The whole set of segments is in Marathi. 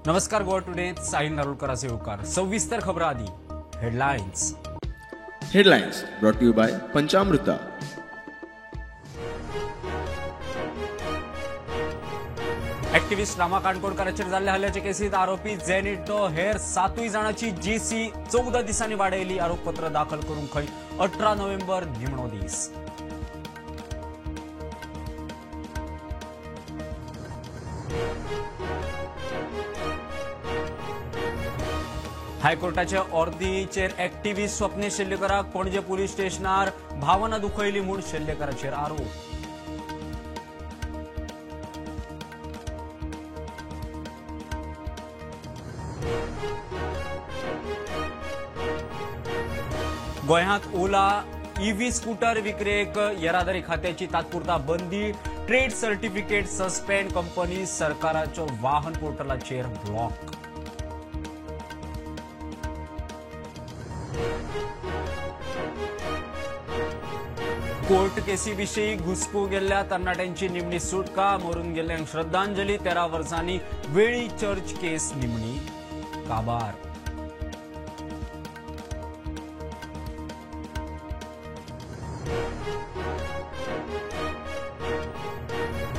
नमस्कार गोवा टुडे साहिल नारुलकराचे उपकार सविस्तर खबर आधी headlines brought to you by Panchamrita. Activist Rama काणकोणकाराचेर जाल्ल्या हल्ल्याचे केसीत आरोपी जेनिटो हेर 7 जाणांची जीसी 14 दिसांनी वाडयली. आरोपपत्र दाखल करून खंय 18 नोव्हेंबर निमणो दीस. हायकोर्टाच्या ऑर्दीचेर ऍक्टिव्हिस्ट स्वप्नील शेल्लेकराक पणजे पुलीस स्टेशनार भावना दुखयली म्हूण शेल्लेकराचेर आरोप. गोंयांत ओला ईव्ही स्कूटर विक्रेक येरादारी खात्याची तात्पुरता बंदी. Trade certificate suspend. कंपनी सरकाराच्या वाहन पोर्टलाचेर ब्लॉक. कोर्ट केसी विशीं घुसपू गेल्ल्या तरणाट्यांची निमणी सुटका. मरून गेल्ल्यांक श्रद्धांजली. 13 वर्सांनी वेळी चर्च केस निमणी काबार.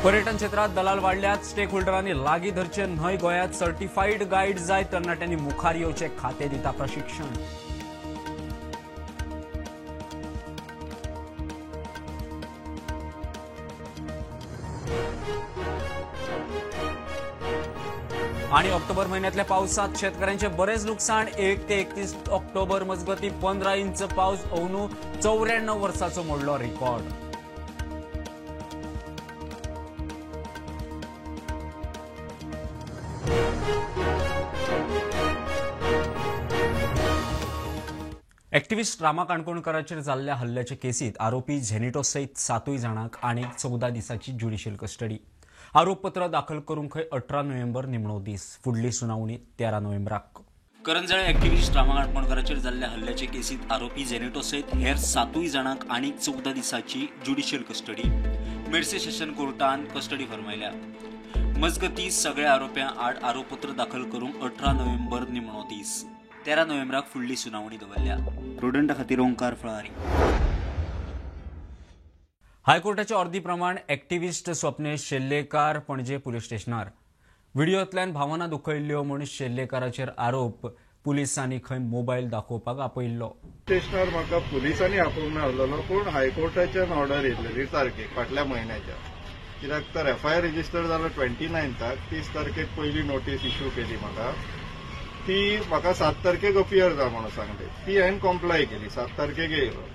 पर्यटन क्षेत्रात दलाल वाढल्यात. स्टेक होल्डरांनी लागीं धरचे न्हय. गोंयांत सर्टिफाईड गाईड जाय. तरणाट्यांनी मुखार येवचे खाते दिता प्रशिक्षण. आणि ऑक्टोबर महिन्यातल्या पावसात शेतकऱ्यांचे बरेच नुकसाण. 1 ते 31 ऑक्टोबर मजगती 15 इंच पावस. अंदू 94 वर्साचो मोडलो रेकॉर्ड. ऍक्टिव्हिस्ट रामा काणकोणकाराचेर जाल्ल्या हल्ल्याचे केसीत आरोपी झेनिटो सयत 7 जाणांक आनीक 14 दिसांची ज्युडिशियल कस्टडी. आरोपपत्र दाखल करून खंय 18 नोव्हेंबर निमणो दीस. फुडली सुनावणी 13 नोव्हेंबराक. करंजळे ऍक्टिव्हिस्ट रामा काणकोणकाराचेर जाल्ल्या हल्ल्याचे केसीत आरोपी झेनिटो सयत हेर 7 जाणांक आनीक 14 दिसांची ज्युडिशियल कस्टडी मेर्से सेशन कोर्टान कस्टडी फरमायल्या. मजगती सगळ्या आरोप्यां आड आरोपपत्र दाखल करून 18 नोव्हेंबर निमणो दीस. 13 नोव्हेंबराक फुडली सुनावणी दवरल्या. प्रुडंटा खातीर ओंकार फळारी. हायकोर्टाच्या ऑर्दी प्रमाण ऍक्टिव्हिस्ट स्वप्नील शेल्लेकार पणजे पुलीस स्टेशनार. व्हिडिओंतल्यान भावना दुखयल्ल्यो म्हूण शेल्लेकाराचेर आरोप. पुलिसांनी खंय मोबायल दाखोवपाक आपयल्लो. स्टेशनार म्हाका पुलिसांनी आपोवंक नासलो, पूण हायकोर्टाच्यान ऑर्डर येयल्ली तारखेक फाटल्या म्हयन्याच्या. कित्याक तर एफआयआर रजिस्टर जालो 29 30 तारखेक पयली नोटीस इश्यू केली म्हाका. ती म्हाका 7 तारखेक अपियर जा म्हणून सांगली. ती हांवें कॉम्प्लाय केली. 7 तारखेक येयलो.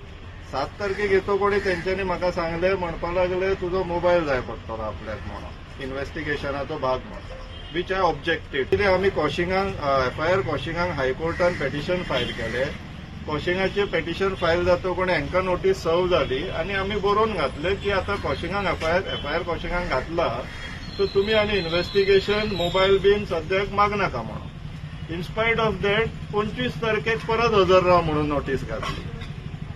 7 तारखेक येतो कोणी तेंच्यांनी म्हाका सांगलें, म्हणपाक लागले तुजो मोबायल जाय पडटलो आपल्याक म्हणून इन्व्हेस्टिगेशनाचो भाग म्हणून. Which I objected. कितें आमी कॉशिंगांक एफआयआर कॉशिंगांक हायकोर्टान पेटिशन फायल केलें. कॉशिंगाचें पेटिशन फायल जाता कोणी हांकां नोटीस सर्व जाली आनी आमी बरोवन घातलें की आतां कॉशिंगांक एफआयआर कॉशिंगांक घातला सो तुमी आनी इन्व्हेस्टिगेशन मोबायल बीन सद्याक मागनाका म्हणून. इनस्पायट ऑफ दॅट 25 तारखेक परत हजर राव म्हणून नोटीस घातली.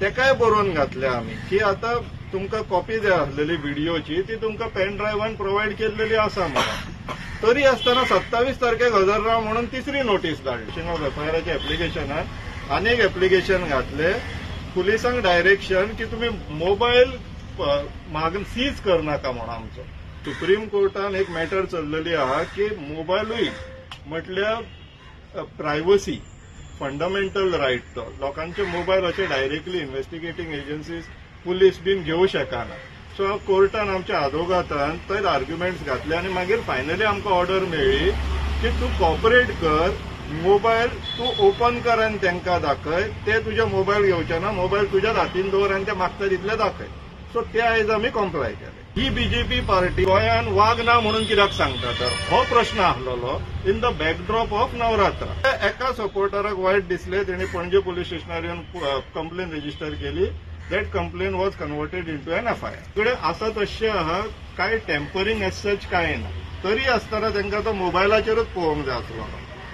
तेकाय बरोवन घातले आमी की आतां तुमकां कॉपी जाय आसलेली व्हिडिओची ती तुमकां पेन ड्रायव्हान प्रोवायड केल्लेली आसा म्हणून. तरी आसतना 27 तारखेक हजर राव म्हणून तिसरी नोटीस धाडली. ऑफ एफआयआराच्या एप्लिकेशनान आनीक एप्लिकेशन घातले. पुलिसांक डायरेक्शन की तुमी मोबायल सीज करनाका म्हणून आमचो. सुप्रीम कोर्टान एक मॅटर चल्लेली आहा की मोबायलूय म्हटल्यार प्रायवसी फंडामेंटल रायट तो. लोकांचे मोबायल अशे डायरेक्टली इन्व्हेस्टिगेटिंग एजन्सीज पुलीस बीन घेवं शकना. सो कोर्टान आमच्या आदोगातान थंय आर्ग्युमेंट्स घातले आनी मागीर फायनली आमकां ऑर्डर मेळ्ळी की तूं कॉपरेट कर. मोबायल तूं ओपन कर आनी तांकां दाखय. ते तुजे मोबायल घेवचे ना. मोबायल तुज्याच हातीन दवर आनी ते मागता तितले दाखय. सो ते आयज आमी कॉम्प्लाय केले. ही बीजेपी पार्टी गोंयान वाग ना म्हणून कित्याक सांगता तर हो प्रश्न आसलेलो in the backdrop of Navratra. एका सपोर्टराक वायट दिसले. तेणी पणजे पुलीस स्टेशनार येवन कंप्लेन रजिस्टर केली. That complaint was converted into an FIR. कडेन आसा तशें आहा कांय टेम्परिंग एज सच कांय ना. तरी आसतना तांकां तो मोबायलाचेरूच पळोवंक जाय आसलो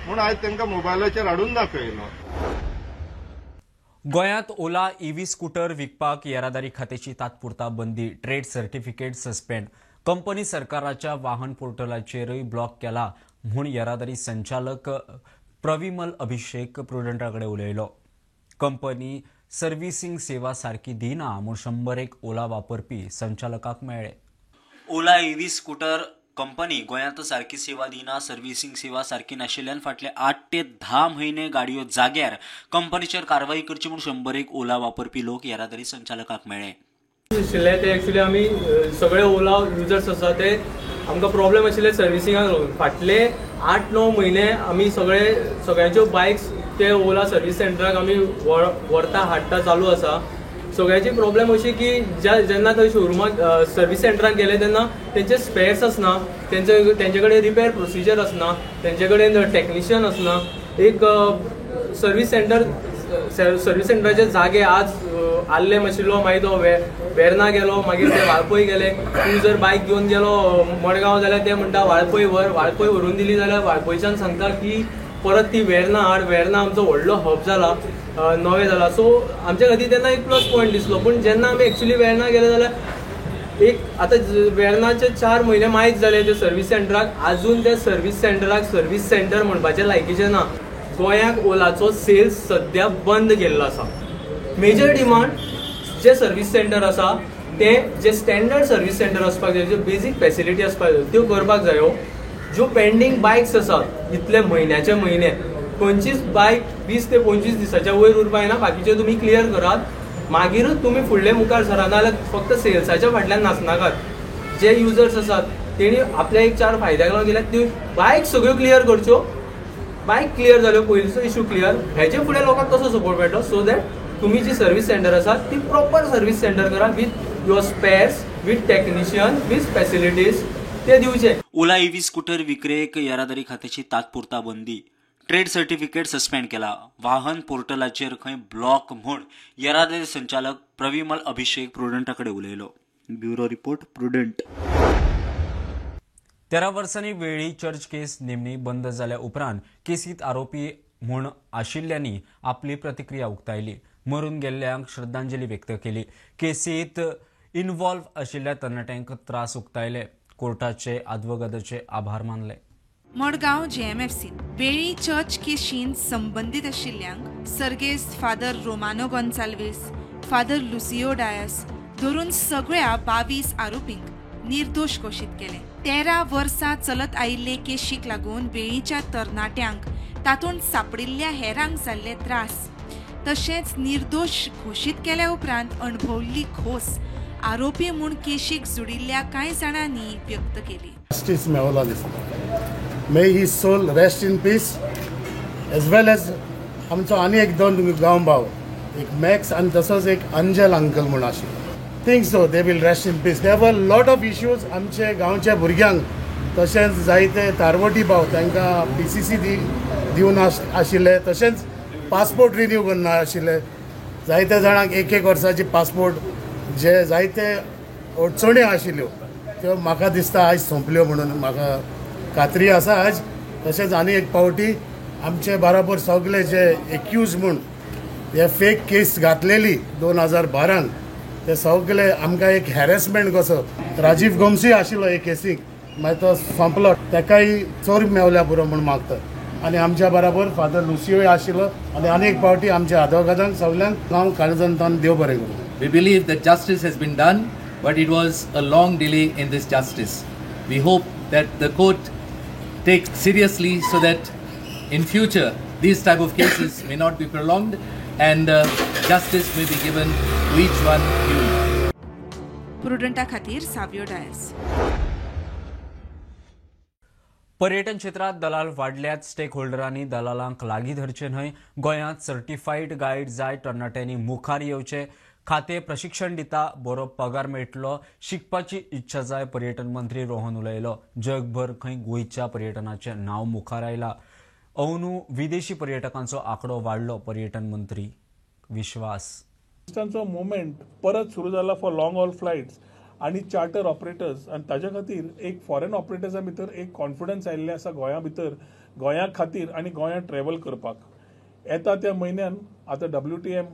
म्हूण आयज तांकां मोबायलाचेर हाडून दाखयलो. गोंयांत ओला ईव्ही स्कूटर विकपाक येरादारी खात्याची तात्पुरता बंदी. Trade certificate suspend. कंपनी सरकाराच्या वाहन पोर्टलाचेरय ब्लॉक केला. म्हूण येरादारी संचालक प्रविमल अभिषेक प्रुडंटाकडे उलयलो. कंपनी सर्व्हिसिंग सेवा सारकी दिना म्हूण 101 ओला वापरपी संचालकाक मेळ्ळे. ओला ईव्ही स्कूटर कंपनी गोंयांत सारकी सेवा दिना, सर्व्हिसिंग सेवा सारकी नाशिल्ल्यान फाटले 8 ते 10 म्हयने गाडयो जाग्यार कंपनीचेर कारवाई करची म्हूण 101 ओला वापरपी लोक येरादारी संचालकाक मेळ्ळे. आशिल्ले ते एक्चुअली आमी सगळे ओला युजर्स आसा ते आमकां प्रॉब्लेम आशिल्ले सर्व्हिसिंगाक लागून फाटले 8-9 म्हयने आमी सगळ्यांच्यो बायक्स ते ओला सर्व्हिस सेंटराक आमी व्हरता हाडटा चालू आसा. सगळ्यांची प्रॉब्लेम अशी की जेन्ना थंय शोरुमाक सर्व्हिस सेंटराक गेले तेन्ना तेंचे स्पेर्स आसना, तेंचे कडेन रिपेर प्रोसिजर आसना, तेंचे कडेन टेक्निशियन आसना. एक सर्व्हिस सेंटराचे जागे आज आल्ले माशिल्लो, मागीर तो वेर्ना गेलो, मागीर ते वाळपय गेले. तूं जर बायक घेवन गेलो मडगांव जाल्यार ते म्हणटा वाळपय व्हरून दिली जाल्यार वाळपयच्यान सांगता की परत ती वेर्ना हाड. वेर्ना आमचो व्हडलो हब जाला, नवे जाला. सो आमच्या खातीर तेन्ना एक प्लस पॉयंट दिसलो. पूण जेन्ना आमी एक्चुअली वेर्ना गेले जाल्यार एक आतां वेर्नाचे 4 म्हयने माहीत जाले ते सर्व्हिस सेंटराक. आजून त्या सर्व्हिस सेंटराक सर्व्हिस सेंटर म्हणपाचे लायकीचे ना. गोंयांत ओलाचो सेल्स सध्या बंद केल्लो आसा. मेजर डिमांड जे सर्व्हिस सेंटर आसा ते जे स्टँडर्ड सर्व्हिस सेंटर आसपाक जाय, ज्यो बेजीक फॅसिलिटी आसपाक जाय त्यो करपाक जायो. ज्यो पेंडींग बायक्स आसात इतले म्हयन्याचे म्हयने, खंयचीच बायक 20 ते 25 दिसाच्या वयर उरपाक ना. बाकीचे तुमी क्लियर करात, मागीरूच तुमी फुडले मुखार सरा. नाजाल्यार फक्त सेल्साच्या फाटल्यान नाचनाकात. जे युजर्स आसात तेणी आपल्या एक 4 फायद्याक लागून गेल्यात, त्यो बायक सगळ्यो क्लियर करच्यो. बायक क्लियर जाल्यो, पयलींचो इशू क्लियर. हेजे फुडें लोकांक कसो सपोर्ट मेळटलो, सो दॅट तुमी जी सर्व्हिस सेंटर आसा ती प्रॉपर सर्व्हिस सेंटर करा with your spares, with technician, with facilities ते दिवचे. ओला ईव्ही स्कूटर विक्रेक येरादारी खात्याची तात्पुरता बंदी. ट्रेड सर्टिफिकेट सस्पेंड केला. वाहन पोर्टलाचेर खंय ब्लॉक म्हूण येरादारी संचालक प्रविमल अभिषेक प्रुडंटाकडे उलयलो. Bureau report, prudent. 13 वर्सांनी वेळी चर्च केस नेमणी बंद जाल्या उपरांत केसीत आरोपी म्हूण आशिल्ल्यांनी आपली प्रतिक्रिया उक्तायली. मरून गेल्ल्यांक श्रद्धांजली व्यक्त केली. केसीत इन्वॉल्व आशिल्ल्या तरणाट्यांक त्रास उक्तायले. कोर्टाचे आदवोगादाचे आभार मानले. मडगांव JMFCत वेळी चर्च केशीन संबंदीत आशिल्ल्यांक सर्गेस्त फादर रोमानो गोन्साल्वीस, फादर लुसियो डायस धरून सगळ्या 22 आरोपींक निर्दोष घोशीत केले. 13 वर्सां चलत आयिल्ले केशीक लागून वेळीच्या तरणाट्यांक तातूंत सांपडिल्ल्या हेरांक जाल्ले त्रास तशेंच निर्दोष घोशीत केल्या उपरांत अणभवल्ली खोस आरोपी म्हूण केशीक जुडिल्ल्या कांय जाणांनी व्यक्त केली. जस्टिस मेवला दिसता. May he soul rest in peace as well as आमचो आनी एक 2 गांव भाव, एक मॅक्स आनी तसोच एक अंजल अंकल म्हूण आशिल्लो. Think so they will rest in peace. They were lot of issues आमचे गांवच्या भुरग्यांक, तशेंच जायते तारवटी भाव तांकां PCC दिवन आशिल्ले, तशेंच पासपोर्ट रिन्यू करना आशिल्ले. जायत्या जाणांक 1-1 वर्साची पासपोर्ट जे जायते अडचण्यो आशिल्ल्यो त्यो म्हाका दिसता आयज सोंपल्यो म्हणून म्हाका खात्री आसा आज. तशेंच आनी एक फावटी आमचे बराबर सगळे जे एक्यूज म्हूण हे फेक केस घातलेली 2012 ते सगळे आमकां एक हॅरेसमेंट कसो. राजीव गोमसी आशिल्लो हे केसीक, मागीर तो सोंपलो, ताकाय चोर मेवल्या पुरो म्हूण मागता. आनी आमच्या बराबर फादर लुसियोय आशिल्लो. आनी आनी एक फावटी आमच्या आदवोगादांक सगल्यांक हांव काळजांतल्यान देव बरें करूं. We believe that justice has been done, but it was a long delay in this justice. We hope that the court takes seriously so that in future these type of cases may not be prolonged and justice may be given to each one due. प्रुडंटा खातीर सावियो डायस. पर्यटन क्षेत्रात दलाल वाडल्यात. स्टेक होल्डरांनी दलालांक लागीं धरचे न्हय. गोंयांत सर्टिफाईड गायड जाय तरणाट्यांनी मुखार येवचे. खाते प्रशिक्षण दिता, बरो पगार मेळटलो. शिकपाची इच्छा जाय. पर्यटन मंत्री रोहन उलयलो. जगभर खंय गोंयच्या पर्यटनाचें नांव मुखार आयलां. अंदू विदेशी पर्यटकांचो आंकडो वाडलो. पर्यटन मंत्री विश्वास. मुवमेंट परत सुरू जाला फॉर लॉंग हॉल फ्लायट्स आणि चार्टर ऑपरेटर्स. आणि ताच्या खातीर एक फॉरेन ऑपरेटर्सा भितर एक कॉन्फिडन्स आयिल्लें आसा गोंया भितर, गोंया खातीर आनी गोंयांत ट्रॅव्हल करपाक. येता त्या म्हयन्यान आतां WTM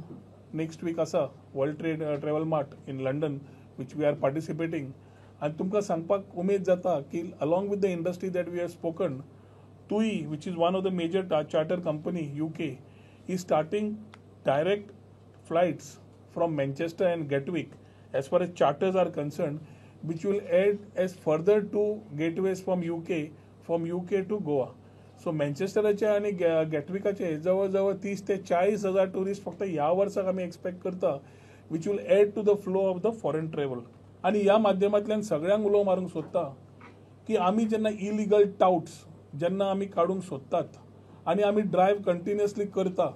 नेक्स्ट वीक आसा, World Trade Travel Mart in London, which we are participating. आनी तुमकां सांगपाक उमेद जाता की along with the industry that we have spoken, TUI, which is one of the major charter company UK, is starting direct flights from Manchester and Gatwick as far as charters are concerned, which will add as further two gateways from UK to Goa. So मँचेस्टराचे आणि गॅटविकाचे जवळजवळ 30 ते 40 हजार टुरिस्ट फक्त ह्या वर्साक आम्ही एक्सपेक्ट करता, which will add to the flow of the foreign travel. आणि ह्या माध्यमांतल्यान सगळ्यांक उलोव मारूंक सोदता की आमी जेन्ना इलिगल टाउट्स जेन्ना आमी काडूंक सोदतात आणि आमी ड्रायव्ह कंटिन्युअसली करता,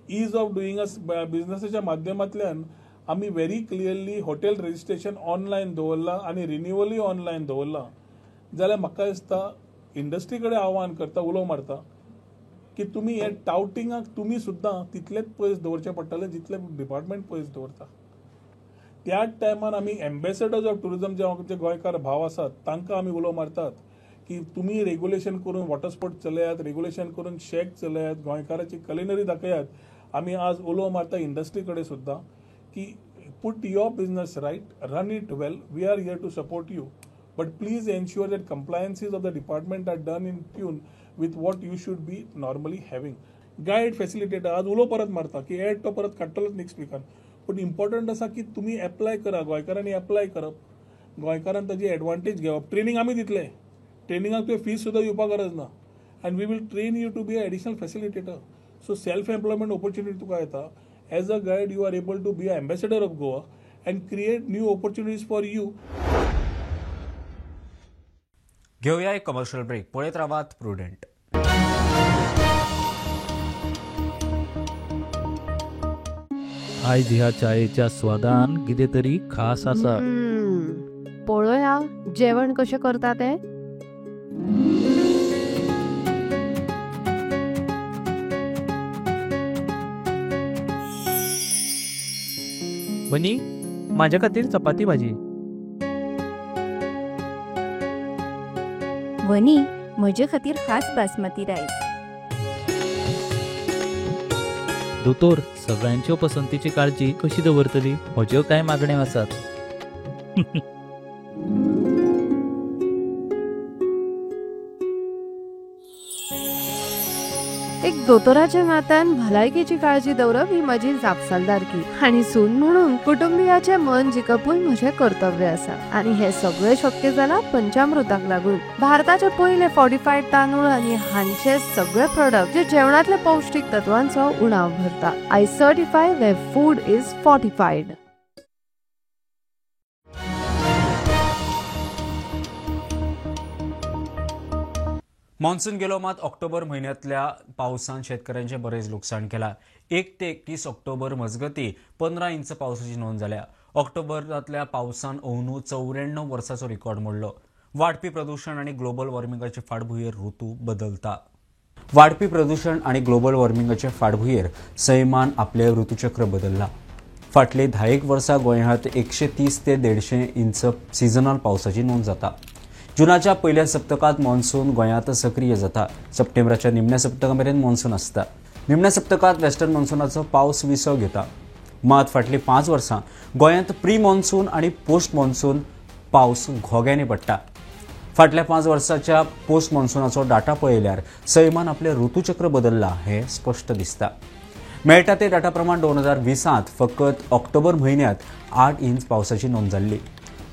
इज ऑफ डुईंग अ बिझनेसाच्या माध्यमांतल्यान आमी very clearly hotel registration online दवरला आणि रिन्युअलूय ऑनलायन दवरला. जाल्यार म्हाका दिसता इंडस्ट्री कडेन आव्हान करता, उलो मारता की तुमी हे टाउटिंगाक तुमी सुद्दां तितलेच पयस दवरचे पडटले जितले डिपार्टमेंट पयस दवरता. त्याच टायमार आमी एम्बेसेडर्स ऑफ टुरिझम जे आमचे गोंयकार भाव आसात तांकां आमी उलो मारतात की तुमी रेग्युलेशन करून वॉटर स्पोर्ट्स चलयात, रेग्युलेशन करून शेक चलयात, गोंयकाराची कलिनरी दाखयात. आमी आज उलो मारता इंडस्ट्री कडेन सुद्दां की put your business right, run it well, we are here to support you, but please ensure that compliances of the department are done in tune with what you should be normally having. Guide facilitator आज उलो परत मारता की एड तो परत काडटलोच नेक्स्ट वीकान, पण इम्पॉर्टंट आसा की तुम्ही एप्लाय करा, गोंयकारांनी एप्लाय करप, गोंयकारांनी ताजी एडवांटेज घेवप. ट्रेनिंग आमी दितले, ट्रेनिंगाक तुवें फीस सुद्दां दिवपाक गरज ना, and we will train you to be a additional facilitator. So self employment opportunity तुका येता. As a guide, you are able to be an ambassador of Goa and create new opportunities for you. घेऊया एक कमर्शियल ब्रेक. पळयत रावात प्रुडंट. आयज ह्या चायेच्या स्वादान कितें तरी खास आसा. पळोवया जेवण कशें करता ते. बनी, माझ्या खातीर चपाती भाजी. वनी, म्हजे खातीर खास बासमती रायस. दोतोर, सगळ्यांच्यो पसंतीची काळजी कशी दवरतली? म्हज्यो कांय मागण्यो आसात. एक दोतोराच्या नात्यान भलायकेची काळजी दवरप ही माझी जापसालदारकी आणि सून म्हणून कुटुंबियाचे मन जिखपूय म्हजे कर्तव्य आसा. आणि हे सगळे शक्य जाला पंचामृताक लागून. भारताचे पहिले फॉर्टिफाईड तांदूळ आणि हांचे सगळे प्रोडक्ट जे जेवणातले पौष्टिक तत्वांचो उणाव भरता. I certify where food is fortified. Monsoon गेलो, मात ऑक्टोबर महिन्यातल्या पावसान शेतकऱ्यांचे बरेच लुकसाण केला. 1 ते 31 ऑक्टोबर मजगती 15 इंच पावसाची नोंद जाल्या. ऑक्टोबरातल्या पावसान अंदू 94 वर्साचो रिकॉर्ड मोडलो. वाडपी प्रदूषण आणि ग्लोबल वॉर्मिंगाचे फाटभुंयेर ऋतू बदलता. वाडपी प्रदूषण आणि ग्लोबल वॉर्मिंगाचे फाटभुंयेर सैमान आपले ऋतुचक्र बदलला. फाटली 10 वर्सां गोंयांत 130 ते 150 इंच सिजनल पावसाची नोंद जाता. जुनाच्या पहिल्या सप्तकात मॉन्सून गोंयांत सक्रिय जाता. सप्टेंबराच्या निमण्या सप्तकामेरेन मॉन्सून आसता. निमण्या सप्तकात वेस्टर्न मॉन्सूनाचो पावस विसव घेता. मात फाटलीं 5 वर्सां गोंयांत प्री मॉन्सून आणि पोस्ट मॉन्सून पावस घोग्यांनी पडटा. फाटल्या 5 वर्सांच्या पोस्ट मॉन्सूनाचो डाटा पळयल्यार सैमान आपले ऋतुचक्र बदलला हें स्पश्ट दिसता. मेळटा ते डाटा प्रमाण 2020 फकत ऑक्टोबर म्हयन्यांत 8 इंच पावसाची नोंद जाल्ली.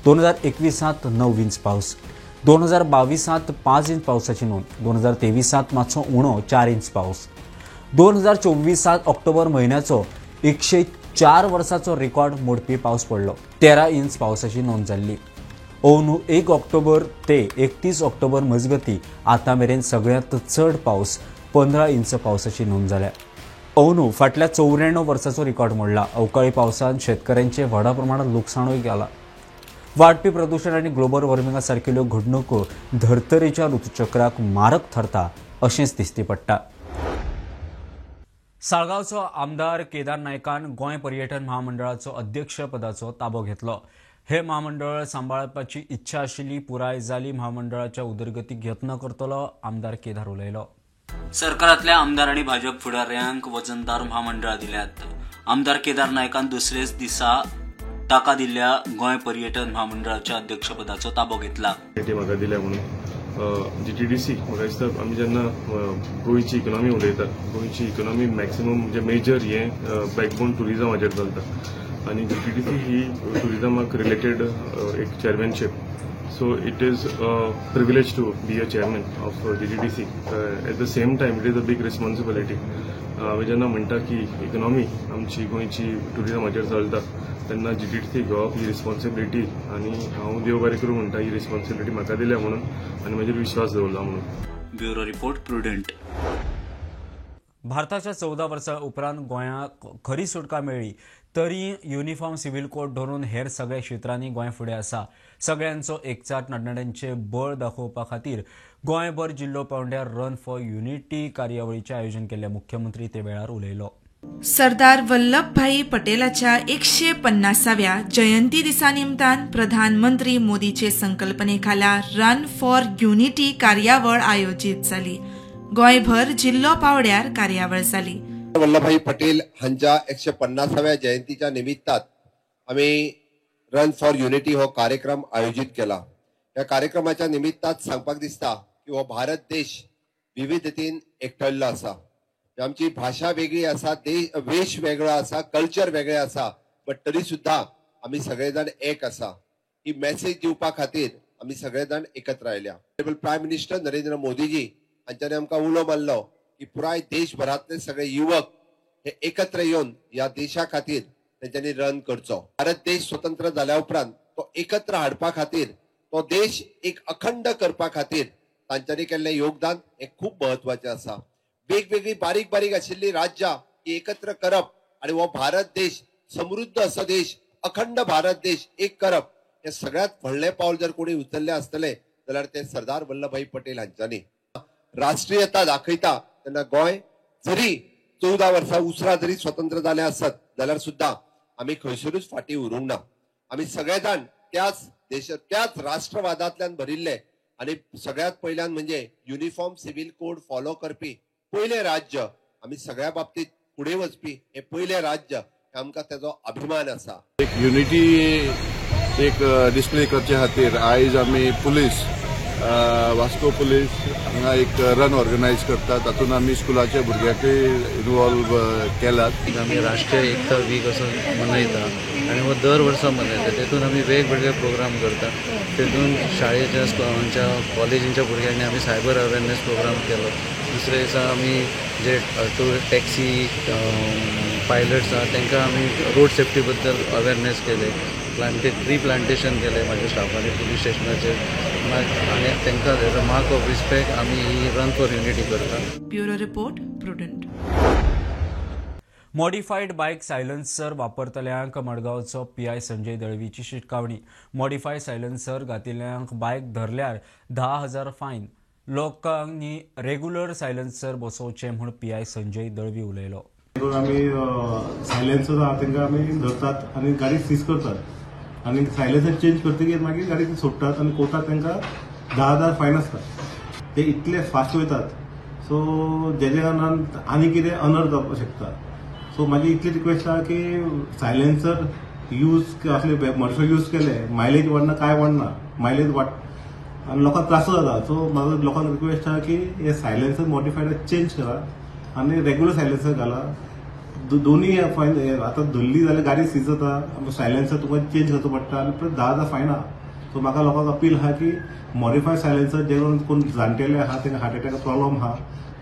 2021 9 इंच पावस, 2022 5 इंच पावसाची नोंद, 2023 मातसो उणो 4 इंच पावस, 2024 ऑक्टोबर म्हयन्याचो 104 वर्साचो रिकॉर्ड मोडपी पावस पडलो. 13 इंच पावसाची नोंद जाल्ली. अंदू 1 ऑक्टोबर ते 31 ऑक्टोबर मजगती आतां मेरेन सगळ्यांत चड पावस 15 इंच पावसाची नोंद जाल्या. अंदू फाटल्या 94 वर्साचो रिकॉर्ड मोडला. अवकाळी पावसान शेतकऱ्यांचे व्हडा प्रमाणात लुकसाणूय केला. वाडपी प्रदूषण आणि ग्लोबल वॉर्मिंगा सारकेल्यो घडणुको धर्तरेच्या ऋतुचक्राक मारक ठरता अशेंच दिसती पडटा. साळगांवचो आमदार केदार नायकान गोंय पर्यटन महामंडळाचो अध्यक्ष पदाचो ताबो घेतलो. हे महामंडळ सांबाळपाची इच्छा आशिल्ली पुराय जाली. महामंडळाच्या उदरगतीक यत्न करतलो आमदार केदार उलयलो. सरकारांतल्या आमदार आनी भाजप फुडाऱ्यांक वजनदार महामंडळां दिल्यात. आमदार केदार नायकान दुसरेच दिसा ताका दिल्ल्या गोंय पर्यटन महामंडळाच्या अध्यक्षपदाचो ताबो घेतला. म्हाका दिल्या म्हणून GTDC म्हाका दिसता आमी जेन्ना गोंयची इकॉनॉमी उलयता, गोंयची इकॉनॉमी मॅक्सिमम म्हणजे मेजर हें बॅकबोन टुरिजमाचेर चलता आनी GTDC ही टुरिजमाक रिलेटेड एक चेअरमॅनशीप. So it is a privilege to be a chairman of GTDC. At the same time, it is a big responsibility. हांवें जेन्ना म्हणटा की इकॉनॉमी आमची गोंयची टुरिजमाचेर चलता तेन्ना GTDC घेवप ही रिस्पॉन्सिबिलिटी आनी हांव देव बरें करूं म्हणटा ही रिस्पॉन्सिबिलिटी म्हाका दिल्या म्हणून आनी म्हजेर विश्वास दवरला म्हणून. Bureau report prudent. भारताच्या 14 वर्सां उपरांत गोंयाक खरी सुटका मेळ्ळी तरी युनिफॉर्म सिव्हिल कोड धरून हेर सगळ्या क्षेत्रांनी गोंय फुडें आसा. सगळ्यांचो एकचाट नडणड्यांचे बळ दाखोवपा खातीर गोंयभर जिल्लो पावंड्यार रन फॉर युनिटी कार्यावळीचें आयोजन केल्ले मुख्यमंत्री ते वेळार उलयलो. सरदार वल्लभभाई पटेलाच्या 150व्या जयंती दिसा निमतान प्रधानमंत्री मोदीचे संकल्पने खाला रन फॉर युनिटी कार्यावळ आयोजीत जाली. गोंयभर जिल्लो पावड्यार कार्यावळ जाली. वल्लभभाई पटेल हांच्या 150व्या जयंतीच्या निमित्तात आम्ही रन फॉर युनिटी हो कार्यक्रम आयोजित केला. या कार्यक्रमाच्या निमित्तात सांगपाक दिसता की हो भारत देश विविधतेन एकठांयल्लो आसा. आमची भाषा वेगळी आसा, वेश वेगळो आसा, कल्चर वेगळे आसा, बट तरी सुद्धा आम्ही सगळेजण एक आसा. ही मेसेज दिवपा खातीर आम्ही सगळेजण एकत्र आयल्या. प्रायम मिनिस्टर नरेंद्र मोदीजी हांच्यानी आमकां उलो मारलो की पुराय देशभरातले सगळे युवक हे एकत्र येवन या देशा खातीर तेंच्यांनी रन करचो. भारत देश स्वतंत्र जाल्या उपरांत तो एकत्र हाडपा खातीर, तो देश एक अखंड करपा खातीर तांच्यांनी केल्लें योगदान हे खूप महत्वाचें आसा. वेगवेगळी बारीक बारीक आशिल्ली राज्यां एकत्र करप आनी हो भारत देश समृद्ध असो देश, अखंड भारत देश एक करप, हे सगळ्यात व्हडलें पावल जर कोणी उचलले आसतले जाल्यार ते सरदार वल्लभभाई पटेल हांच्यांनी. राष्ट्रीयता दाखयता तेन्ना गोंय जरी 14 वर्सां उसरा जरी स्वतंत्र जाले आसत जाल्यार सुद्धा आमी खंयसरूच फाटी उरूंक ना. आमी सगळे जाण त्याच राष्ट्रवादांतल्यान भरिल्ले आनी सगळ्यात पयल्यान म्हणजे युनिफॉर्म सिव्हिल कोड फॉलो करपी पयले राज्य, आमी सगळ्या बाबतीत फुडें वचपी हे पयले राज्य, आमकां तेजो अभिमान आसा. एक युनिटी एक डिस्प्ले करचे खातीर आयज आमी पुलीस वास्को पुलीस हांगा एक रन ऑर्गनायज करतात. तातूंत आमी स्कुलाच्या भुरग्यांकय इनवॉल्व केलात. आमी राष्ट्रीय एकता वीक असो मनयता आनी हो दर वर्सा मनयता. तेतून आमी वेगवेगळे प्रोग्राम करता. तेतून शाळेच्या आमच्या कॉलेजींच्या भुरग्यांनी आमी सायबर अवेरनेस प्रोग्राम केलो. दुसरे दिसा आमी जे टॅक्सी पायलट्स आहा तांकां आमी रोड सेफ्टी बद्दल अवेरनेस केले. ट्री प्लांटेशन केले म्हाज्या स्टाफांनी पुलीस स्टेशनाचेर आनी तांकां as a mark of respect आमी ही रन फॉर युनिटी करता. Bureau report Prudent. Modified bike silencer वापरतल्यांक मडगांवचो PI संजय दळवीची शिटकावणी. मॉडिफाईड सायलेन्सर घातिल्ल्यांक बायक धरल्यार 10,000 फायन. लोकांनी रेग्युलर सायलेन्सर बसोवचे म्हूण PI संजय दळवी उलयलो. आमी सायलेन्सर आहा तांकां आमी धरतात आनी गाडी सीज करतात आनी सायलेन्सर चेंज करतकीर मागीर गाडी सोडटात आनी कोर्टात तांकां 10,000 फायन आसता. ते इतले फास्ट वयतात सो जेजे कारणान आनी कितें अनर्थ जावपाक शकता. सो म्हाजी इतली रिक्वेस्ट आहा की सायलेन्सर यूज असले मडशे यूज केले मायलेज वाडना काय वाडना, मायलेज वाड आनी लोकांक त्रास जाता. सो म्हाजो लोकांक रिक्वेस्ट आहा की हे सायलेन्सर मॉडिफायड चेंज करा आनी रेग्युलर सायलेन्सर घाला. दोन्ही फायन आतां धरली जाल्यार गाडी सीज जाता, सायलेन्सर तुका चेंज करचो पडटा आनी परत 10,000 फायन आहा. सो म्हाका लोकांक अपील आहा की मॉडिफायड सायलेन्सर जे कोण जाणटेले आहा तांकां हार्ट अटॅक प्रॉब्लम आहा,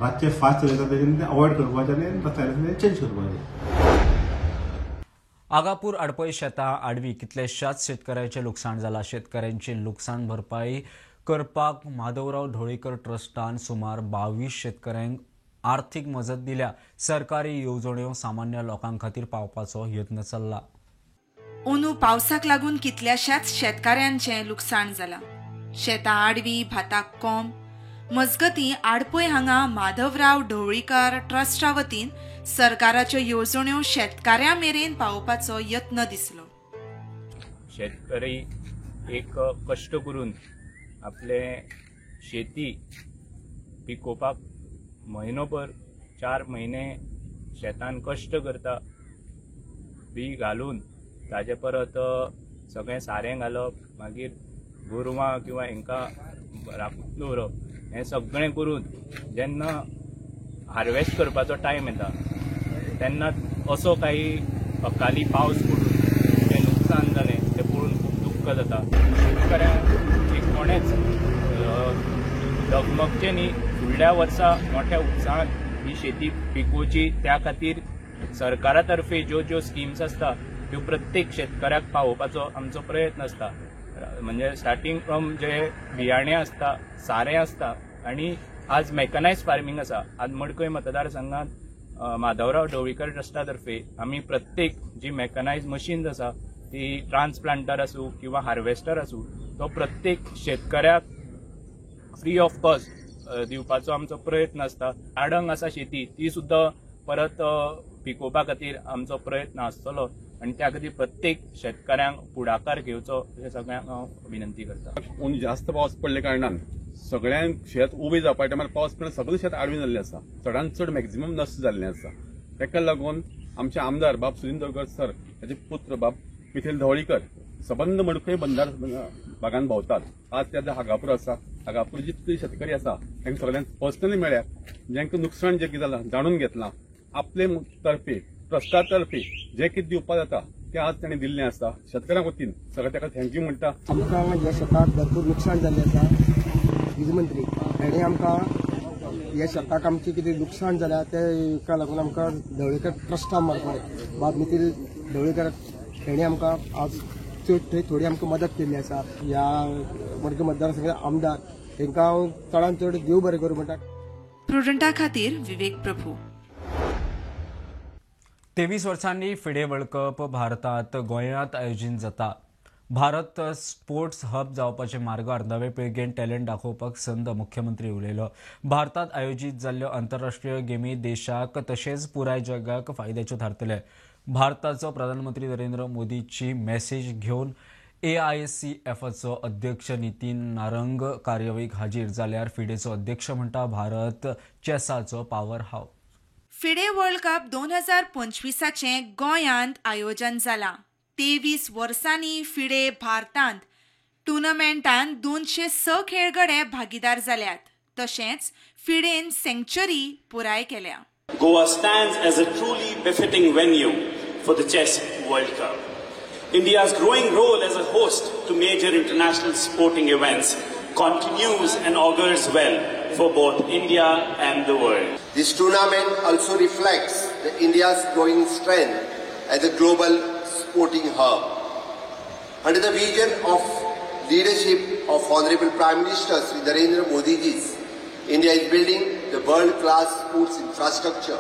रातचे फास्ट चलयता तेजें अवॉयड करपाचें आनी सायलेन्सर चेंज करपाचें. आगापूर आडपय शेतां आडवी कितलेशाच शेतकऱ्यांचें लुकसाण जालां. शेतकऱ्यांची लुकसाण भरपाई करपाक माधवराव ढवळीकर ट्रस्टान सुमार 22 शेतकऱ्यांक आर्थीक मजत दिल्या. सरकारी येवजण्यो सामान्य लोकां खातीर पावपाचो यत्न चल्ला. अंदू पावसाक लागून कितल्याशाच शेतकऱ्यांचें लुकसाण जालां. शेतां आडवी, भाताक कोंब. मजगतीं आडपय हांगा माधवराव ढवळीकर ट्रस्टा वतीन सरकाराच्यो येवजण्यो शेतकाऱ्यां मेरेन पावोवपाचो यत्न दिसलो. शेतकरी एक कष्ट करून आपले शेती पिकोवपाक म्हयनोभर 4 म्हयने शेतान कष्ट करता. बी घालून ताजे परत सगळें सारें घालप, मागीर गोरवां किंवा हांकां राखून दवरप हें सगळें करून जेन्ना हार्वेस्ट करपाचो टायम येता तेन्ना असो काही अकाली पावस पडून तें नुकसान जालें तें पळोवन खूब दुख्ख जाता. शेतकऱ्यांक एक कोणेच डगमगचें न्ही. फुडल्या वर्सा मोठ्या उत्साहान ही शेती पिकोवची त्या खातीर सरकारा तर्फे ज्यो स्किम्स आसता त्यो प्रत्येक शेतकऱ्याक पावोवपाचो आमचो प्रयत्न आसता. म्हणजे स्टार्टिंग फ्रॉम जे बियाणें आसता, सारें आसता आनी आज मेकनायज फार्मिंग आसा. आज मडकय मतदारसंघात माधवराव ढवळीकर ट्रस्टा तर्फे आमी प्रत्येक जी मेकनायज मशीन्स आसा ती ट्रान्सप्लांटर आसूं किंवा हार्वेस्टर आसूं तो प्रत्येक शेतकऱ्याक फ्री ऑफ कॉस्ट दिवपाचो आमचो प्रयत्न आसता. आडंग आसा शेती ती सुद्दां परत पिकोवपा खातीर आमचो प्रयत्न आसतलो आनी त्या खातीर प्रत्येक शेतकऱ्यांक पुढाकार घेवचो हे सगळ्यांक हांव विनंती करता. जास्त पावस पडले कारणान सगळ्यांक शेत उबें जावपा टायमार पावस पडून सगळें शेत आडवें जाल्लें आसा. चडांत चड मॅक्झिमम नश्ट जाल्लें आसा. ताका लागून आमचे आमदार बाब सुनील सर ताचे पुत्र बाब मिथिल ढवळीकर सबंद मडकय बंदार भागांत भोंवतात. आज त्या हागापूर आसा. हागापूर जितले शेतकरी आसा तांकां सगळ्यांक पर्सनली मेळ्ळ्या. जांकां नुकसाण जें कितें जालां जाणून घेतलां. आपले तर्फे ट्रस्टा तर्फे जें कितें दिवपा जाता तें आज ताणें दिल्लें आसा. शेतकऱ्यां वतीन सगळें ताका थँक्यू म्हणटा. आमकां ह्या शेताक भरपूर नुकसाण जाल्लें आसा. वीज मंत्री हाणें आमकां ह्या शेताक आमचें कितें नुकसाण जाल्या तेका लागून आमकां ढवळीकर ट्रस्टा मार्फत बाब नितीन ढवळीकर हाणें आमकां आज थंय थोडी आमकां मदत केल्ली आसा. ह्या मडकय मतदारसंघाचे आमदार तांकां हांव चडांत चड देव बरें करूं म्हणटा. प्रुडंटा खातीर विवेक प्रभू. 23 वर्सांनी फिडे वर्ल्ड कप भारतात गोंयांत आयोजीत जाता. भारत स्पोर्ट्स हब जावपाचे मार्गार नवे पिळगेन टॅलंट दाखोवपाक संद मुख्यमंत्री उलयलो. भारतात आयोजीत जाल्ल्यो आंतरराष्ट्रीय गेमी देशाक तशेंच पुराय जगाक फायद्याच्यो थारतले. भारताचो प्रधानमंत्री नरेंद्र मोदीची मेसेज घेवन AICFचो अध्यक्ष नितीन नारंग कार्यावळीक हाजीर जाल्यार फिडेचो अध्यक्ष म्हणटा भारत चॅसाचो पॉवर हावस. फिडे वर्ल्ड कप 2025चे गोंयांत आयोजन जाला. 23 वर्सांनी फिडे भारतांत टुर्नामेंटांत 206 खेळगडे भागीदार जाल्यात. तशेंच फिडेन सेंच्युरी पुराय केल्या. Goa stands as a truly befitting venue for the Chess World Cup. India's growing role as a host to major international sporting events continues and augurs well for both India and the world. This tournament also reflects India's growing strength as a global sporting hub. Under the vision of leadership of Honorable Prime Minister Sri Narendra Modi ji, India is building the world-class sports infrastructure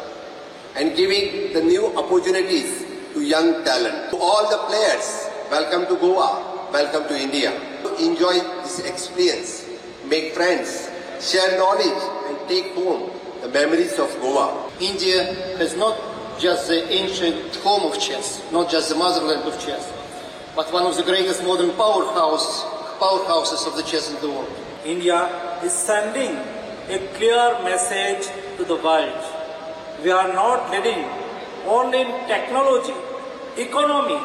and giving the new opportunities to young talent. To all the players, welcome to Goa, welcome to India. Enjoy this experience, make friends, share knowledge and take home the memories of Goa. India is not just the ancient home of chess, not just the motherland of chess, but one of the greatest modern powerhouses of the chess in the world. India is sending a clear message to the world. We are not leading only in technology, economy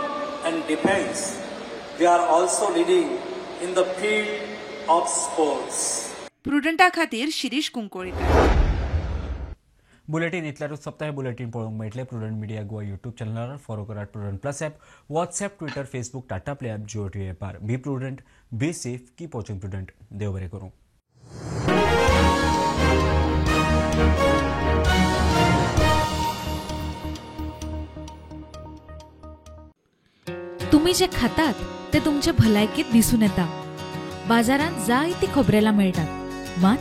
and defense. We are also leading in the field of sports. प्रुडंटा खातीर शिरीष कुंकोळीकर. बुलेटिन इतल्यारूच सोंपता. हे बुलेटिन पळोवंक मेळटले प्रुडंट मिडिया गोवा यूट्यूब चॅनलार. फॉलो करात Prudent plus app, WhatsApp, Twitter, Facebook, Tata play app, Jio T ॲपार. Be Prudent, be safe, keep watching Prudent. देव बरें करूं. तुम्ही जे खातात ते तुमच्या भलायकीत दिसून येता. बाजारात जायती खोबरेलां मेळटात, मात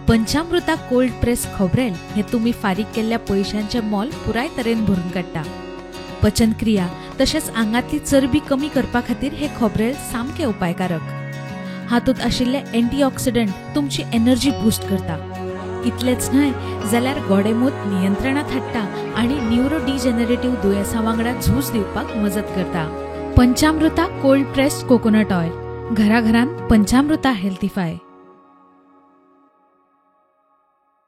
पंचामृता कोल्ड प्रेस खोबरेल हे तुम्ही फारीक केल्ल्या पयशांचे मोल पुराय तरेन भरून काडटा. पचनक्रिया तशेंच आंगातली चरबी कमी करपा खातीर हे खोबरेल सामके उपायकारक. हातूंत आशिल्ले अँटीऑक्सिडंट तुमची एनर्जी बूस्ट करता. इतलेच न्हय जाल्यार गोडेमूत नियंत्रणात हाडटा आनी न्यूरो डिजेनरेटिव्ह दुयेंसां वांगडा झूज दिवपाक मजत करता. पंचामृता कोल्ड प्रेस्ड कोकोनट ऑयल. घरा घरान पंचामृता हेल्थीफाय.